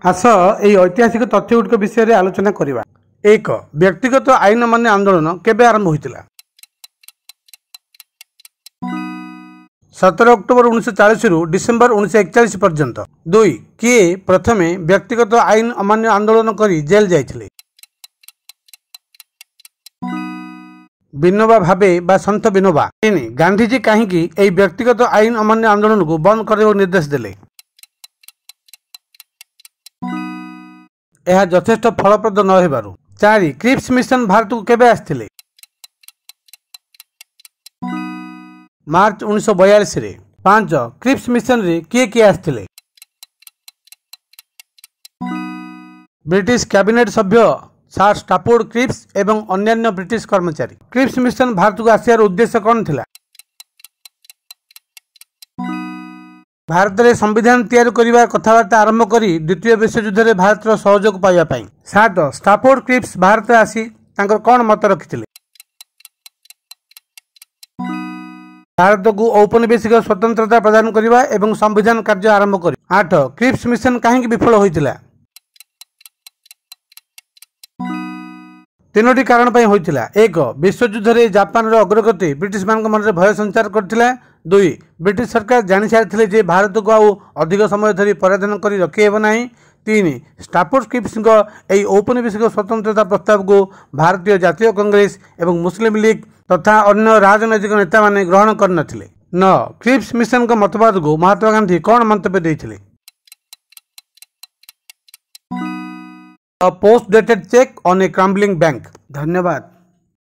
आस यही ऐतिहासिक तथ्यगुड़िक विषय में आलोचना करवा। एक, व्यक्तिगत आईन अमान्य आंदोलन केबे आरंभ होइतिला? 17 अक्टोबर 1940 रु डिसेम्बर 1941 पर्यंत। 2, किए प्रथमे व्यक्तिगत आईन अमान्य आंदोलन करी जेल जाइथिले? विनोबा भावे बा संत विनोबा। 3, गांधीजी कहीं एई व्यक्तिगत आईन अमान्य आंदोलन को बंद करने निर्देश देले? यह यथेष्ट फलप्रद न हेबारु। 4, क्रिप्स मिशन भारत को केबे आस्थिले? मार्च 1942 रे। 5, क्रिप्स मिशन रे किए किए आस्थिले? ब्रिटिश कैबिनेट सभ्य सर स्टाफोर्ड क्रिप्स एवं अन्यान्य ब्रिटिश कर्मचारी। क्रिप्स मिशन भारत को आसियार उद्देश्य कौन थिला? भारत में संविधान तैयार करने कथबार्ता आरंभ करी द्वितीय विश्वयुद्ध में भारत सहयोग पाइबापी। 7, स्टाफोर्ड क्रिप्स भारत आसी तांकर कौन मत रखिथिले? भारत को औपनिवेशिक स्वतंत्रता प्रदान करने एवं संविधान कार्य आरंभ करी। 8, क्रिप्स मिशन कहीं विफल होइतिला? 3टी कारण पर होइतिला। 1, विश्वयुद्ध में जापान अग्रगति ब्रिटिश मान मन में भय संचार करथिला। 2, ब्रिटिश सरकार जानी सारी जे भारत को आउ अधिक समय धरी पराधीन कर रखी ना। 3, स्टाफोर्ड क्रिप्स यही औपनिवेशिक स्वतंत्रता प्रस्ताव को भारतीय जातीय कांग्रेस एवं मुस्लिम लीग तथा अन्य राजनैतिक नेता माने ग्रहण कर नथिले। 9, क्रिप्स मिशन का मतवाद को महात्मा गांधी कौन मंतव्य देथिले? A post dated check on a crumbling bank। धन्यवाद।